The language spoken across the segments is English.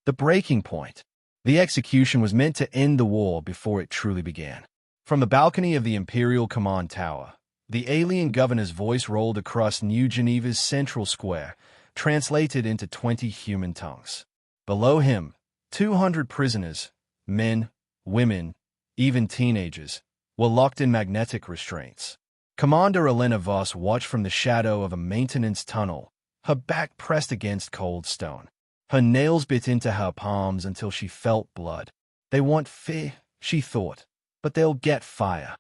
The breaking point. The execution was meant to end the war before it truly began. From the balcony of the Imperial Command Tower, the alien governor's voice rolled across New Geneva's central square, translated into 20 human tongues. Below him, 200 prisoners, men, women, even teenagers, were locked in magnetic restraints. Commander Elena Voss watched from the shadow of a maintenance tunnel, her back pressed against cold stone. Her nails bit into her palms until she felt blood. They want fear, she thought, but they'll get fire.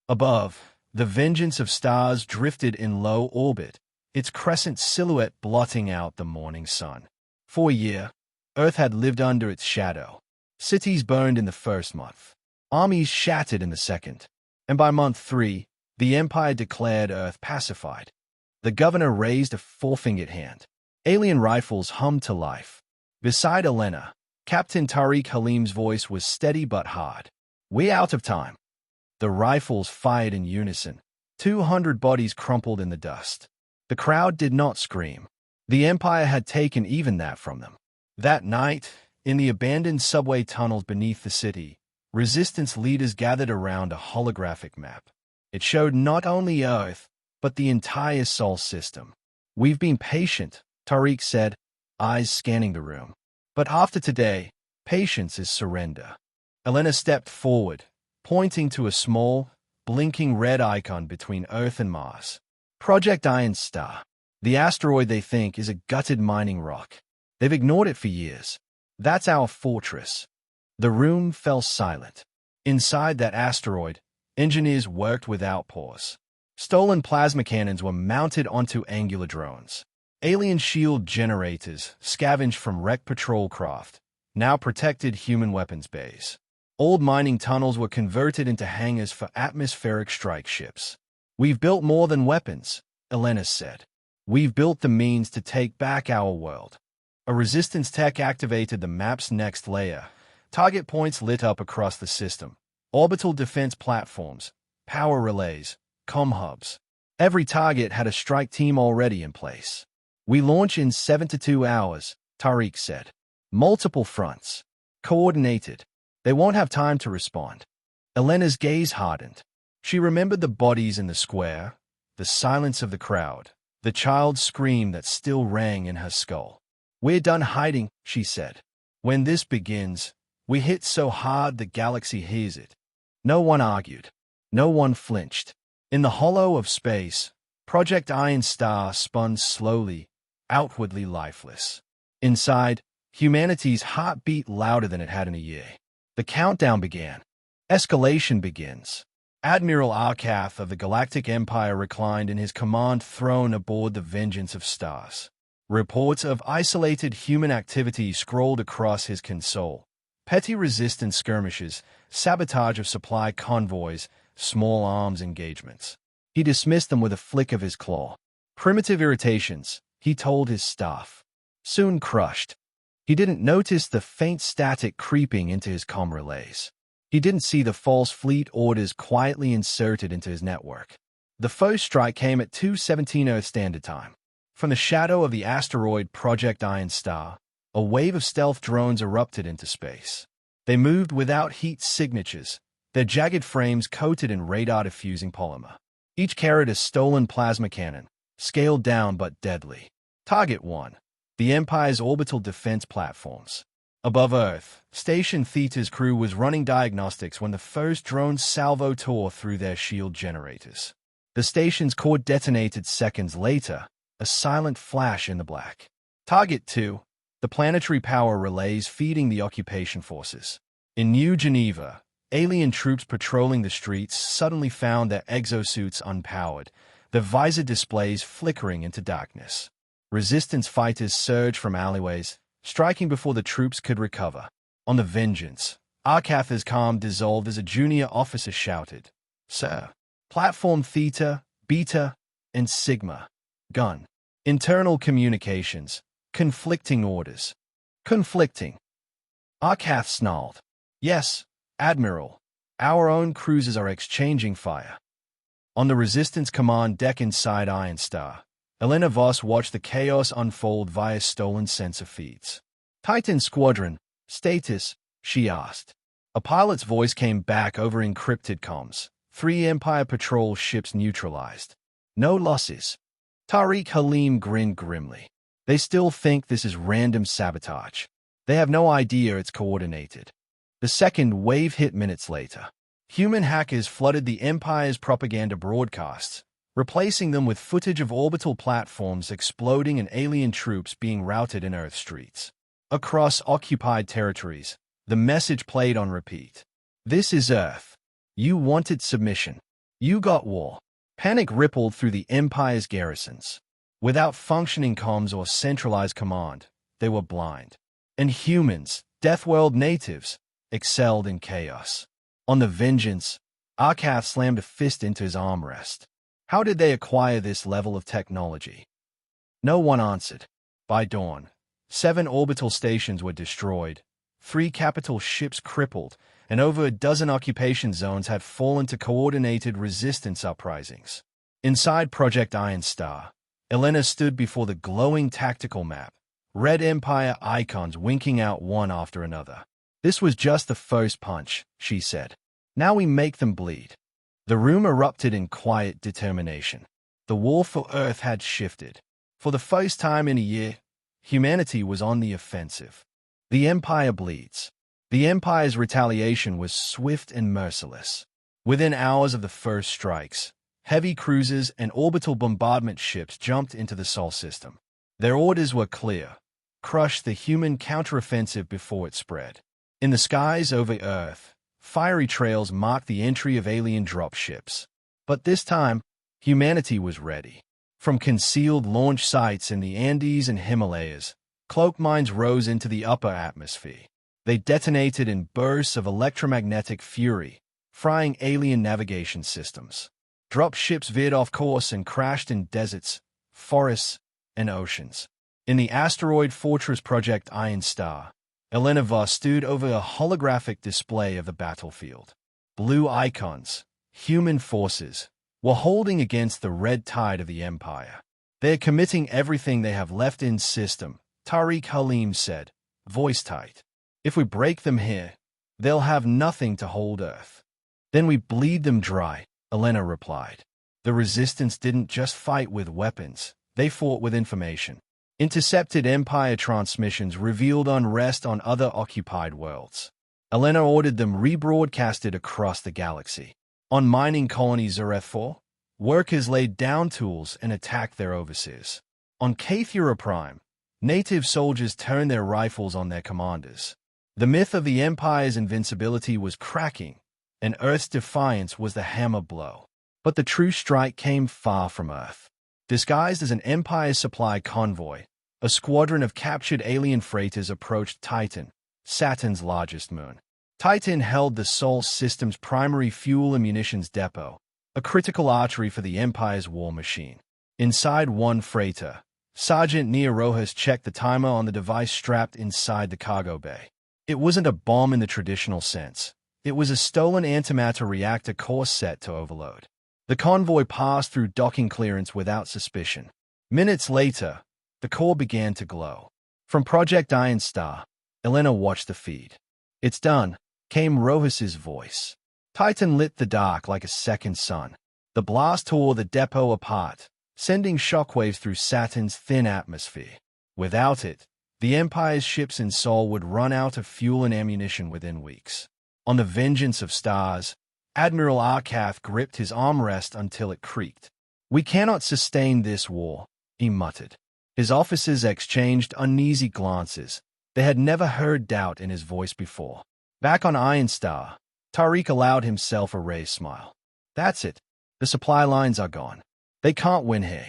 Above, the vengeance of stars drifted in low orbit, its crescent silhouette blotting out the morning sun. For a year, Earth had lived under its shadow. Cities burned in the first month. Armies shattered in the second. And by month 3, the Empire declared Earth pacified. The governor raised a four-fingered hand. Alien rifles hummed to life. Beside Elena, Captain Tariq Halim's voice was steady but hard. "We're out of time." The rifles fired in unison. 200 bodies crumpled in the dust. The crowd did not scream. The Empire had taken even that from them. That night, in the abandoned subway tunnels beneath the city, resistance leaders gathered around a holographic map. It showed not only Earth, but the entire Sol system. "We've been patient," Tariq said, eyes scanning the room. "But after today, patience is surrender." Elena stepped forward, pointing to a small, blinking red icon between Earth and Mars. "Project Iron Star. The asteroid they think is a gutted mining rock. They've ignored it for years. That's our fortress." The room fell silent. Inside that asteroid, engineers worked without pause. Stolen plasma cannons were mounted onto angular drones. Alien shield generators, scavenged from wrecked patrol craft, now protected human weapons bays. Old mining tunnels were converted into hangars for atmospheric strike ships. "We've built more than weapons," Elena said. "We've built the means to take back our world." A resistance tech activated the map's next layer. Target points lit up across the system. Orbital defense platforms, power relays, comm hubs. Every target had a strike team already in place. "We launch in 7 to 2 hours, Tariq said. "Multiple fronts. Coordinated. They won't have time to respond." Elena's gaze hardened. She remembered the bodies in the square, the silence of the crowd, the child's scream that still rang in her skull. "We're done hiding," she said. "When this begins, we hit so hard the galaxy hears it." No one argued. No one flinched. In the hollow of space, Project Iron Star spun slowly, outwardly lifeless. Inside, humanity's heart beat louder than it had in a year. The countdown began. Escalation begins. Admiral Arkath of the Galactic Empire reclined in his command throne aboard the Vengeance of Stars. Reports of isolated human activity scrolled across his console. Petty resistance skirmishes, sabotage of supply convoys, small arms engagements. He dismissed them with a flick of his claw. Primitive irritations, he told his staff. Soon crushed. He didn't notice the faint static creeping into his comm relays. He didn't see the false fleet orders quietly inserted into his network. The first strike came at 2:17 Earth Standard Time. From the shadow of the asteroid Project Iron Star, a wave of stealth drones erupted into space. They moved without heat signatures, their jagged frames coated in radar-diffusing polymer. Each carried a stolen plasma cannon, scaled down but deadly. Target 1. The Empire's orbital defense platforms. Above Earth, Station Theta's crew was running diagnostics when the first drone salvo tore through their shield generators. The station's core detonated seconds later, a silent flash in the black. Target 2. The planetary power relays feeding the occupation forces. In New Geneva, alien troops patrolling the streets suddenly found their exosuits unpowered, their visor displays flickering into darkness. Resistance fighters surged from alleyways, striking before the troops could recover. On the Vengeance, Arkath's calm dissolved as a junior officer shouted, "Sir, Platform Theta, Beta, and Sigma. Gun. Internal communications. Conflicting orders." "Conflicting?" Arkath snarled. "Yes, Admiral. Our own cruisers are exchanging fire." On the Resistance command deck inside Iron Star, Elena Voss watched the chaos unfold via stolen sensor feeds. Titan Squadron, status, she asked. A pilot's voice came back over encrypted comms. 3 Empire patrol ships neutralized. No losses. Tariq Halim grinned grimly. They still think this is random sabotage. They have no idea it's coordinated. The second wave hit minutes later. Human hackers flooded the Empire's propaganda broadcasts, replacing them with footage of orbital platforms exploding and alien troops being routed in Earth streets. Across occupied territories, the message played on repeat. This is Earth. You wanted submission. You got war. Panic rippled through the Empire's garrisons. Without functioning comms or centralized command, they were blind. And humans, Deathworld natives, excelled in chaos. On the Vengeance, Arkath slammed a fist into his armrest. How did they acquire this level of technology? No one answered. By dawn, 7 orbital stations were destroyed, 3 capital ships crippled, and over a dozen occupation zones had fallen to coordinated resistance uprisings. Inside Project Iron Star, Elena stood before the glowing tactical map, red Empire icons winking out one after another. This was just the first punch, she said. Now we make them bleed. The room erupted in quiet determination. The war for Earth had shifted. For the first time in a year, humanity was on the offensive. The Empire bleeds. The Empire's retaliation was swift and merciless. Within hours of the first strikes, heavy cruisers and orbital bombardment ships jumped into the Sol system. Their orders were clear: crush the human counteroffensive before it spread. In the skies over Earth, fiery trails marked the entry of alien dropships. But this time, humanity was ready. From concealed launch sites in the Andes and Himalayas, cloak mines rose into the upper atmosphere. They detonated in bursts of electromagnetic fury, frying alien navigation systems. Dropships veered off course and crashed in deserts, forests, and oceans. In the asteroid fortress Project Iron Star, Elena Voss stood over a holographic display of the battlefield. Blue icons, human forces, were holding against the red tide of the Empire. They're committing everything they have left in system, Tariq Halim said, voice tight. If we break them here, they'll have nothing to hold Earth. Then we bleed them dry, Elena replied. The resistance didn't just fight with weapons, they fought with information. Intercepted Empire transmissions revealed unrest on other occupied worlds. Elena ordered them rebroadcasted across the galaxy. On mining colony Zareth 4, workers laid down tools and attacked their overseers. On Cathura Prime, native soldiers turned their rifles on their commanders. The myth of the Empire's invincibility was cracking, and Earth's defiance was the hammer blow. But the true strike came far from Earth. Disguised as an Empire supply convoy, a squadron of captured alien freighters approached Titan, Saturn's largest moon. Titan held the Sol system's primary fuel and munitions depot, a critical artery for the Empire's war machine. Inside one freighter, Sergeant Nia Rojas checked the timer on the device strapped inside the cargo bay. It wasn't a bomb in the traditional sense. It was a stolen antimatter reactor core set to overload. The convoy passed through docking clearance without suspicion. Minutes later, the core began to glow. From Project Iron Star, Elena watched the feed. It's done, came Rojas's voice. Titan lit the dark like a second sun. The blast tore the depot apart, sending shockwaves through Saturn's thin atmosphere. Without it, the Empire's ships in Sol would run out of fuel and ammunition within weeks. On the Vengeance of Stars, Admiral Arkath gripped his armrest until it creaked. We cannot sustain this war, he muttered. His officers exchanged uneasy glances. They had never heard doubt in his voice before. Back on Iron Star, Tariq allowed himself a raised smile. That's it. The supply lines are gone. They can't win here.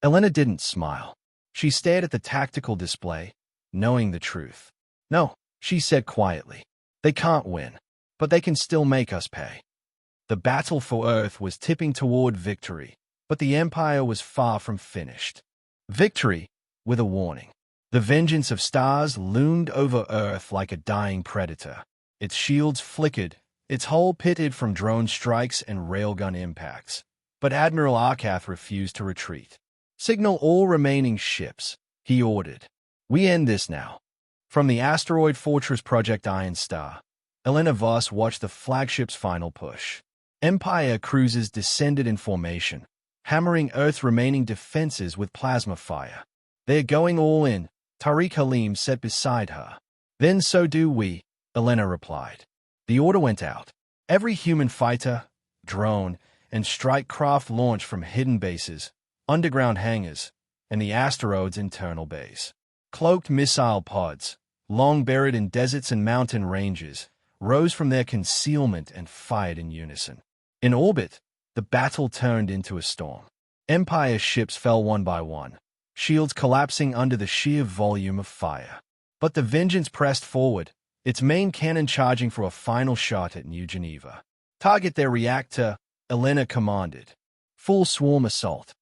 Elena didn't smile. She stared at the tactical display, knowing the truth. No, she said quietly. They can't win, but they can still make us pay. The battle for Earth was tipping toward victory, but the Empire was far from finished. Victory, with a warning. The Vengeance of Stars loomed over Earth like a dying predator. Its shields flickered, its hull pitted from drone strikes and railgun impacts. But Admiral Arkath refused to retreat. Signal all remaining ships, he ordered. We end this now. From the asteroid fortress Project Iron Star, Elena Voss watched the flagship's final push. Empire cruisers descended in formation, hammering Earth's remaining defenses with plasma fire. "They're going all in," Tariq Halim said beside her. "Then so do we," Elena replied. The order went out. Every human fighter, drone, and strike craft launched from hidden bases, underground hangars, and the asteroid's internal base. Cloaked missile pods, long buried in deserts and mountain ranges, rose from their concealment and fired in unison. In orbit, the battle turned into a storm. Empire ships fell one by one, shields collapsing under the sheer volume of fire. But the Vengeance pressed forward, its main cannon charging for a final shot at New Geneva. "Target their reactor," Elena commanded. Full swarm assault.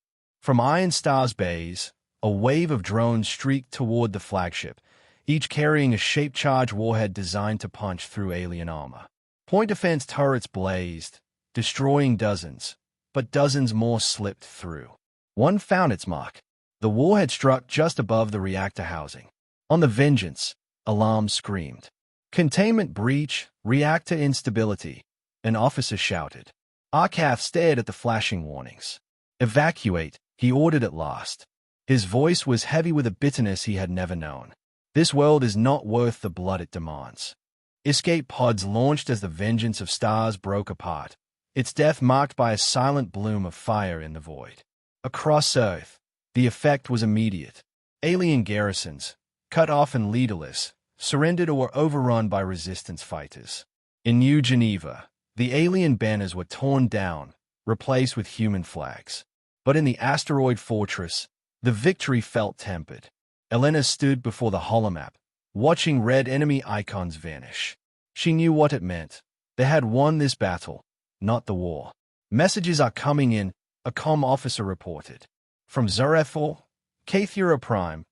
From Iron Star's bays, a wave of drones streaked toward the flagship, each carrying a shape-charged warhead designed to punch through alien armor. Point defense turrets blazed, destroying dozens, but dozens more slipped through. One found its mark. The warhead struck just above the reactor housing. On the Vengeance, alarms screamed. "Containment breach, reactor instability," an officer shouted. Arkath stared at the flashing warnings. "Evacuate," he ordered at last. His voice was heavy with a bitterness he had never known. "This world is not worth the blood it demands." Escape pods launched as the Vengeance of Stars broke apart, its death marked by a silent bloom of fire in the void. Across Earth, the effect was immediate. Alien garrisons, cut off and leaderless, surrendered or were overrun by resistance fighters. In New Geneva, the alien banners were torn down, replaced with human flags. But in the asteroid fortress, the victory felt tempered. Elena stood before the holomap, watching red enemy icons vanish. She knew what it meant. They had won this battle, not the war. "Messages are coming in," a comm officer reported. "From Zarethor, Kathura Prime,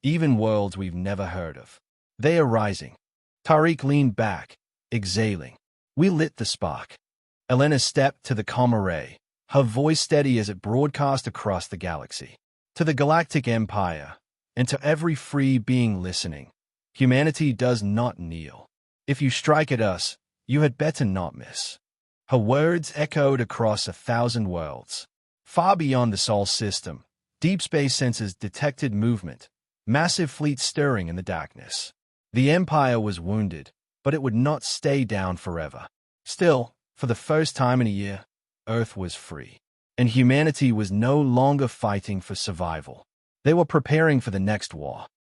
even worlds we've never heard of. They are rising." Tariq leaned back, exhaling. "We lit the spark." Elena stepped to the comm array, her voice steady as it broadcast across the galaxy. "To the Galactic Empire, and to every free being listening, humanity does not kneel. If you strike at us, you had better not miss." Her words echoed across 1,000 worlds. Far beyond the Sol system, deep space sensors detected movement, massive fleets stirring in the darkness. The Empire was wounded, but it would not stay down forever. Still, for the first time in a year, Earth was free, and humanity was no longer fighting for survival. They were preparing for the next war.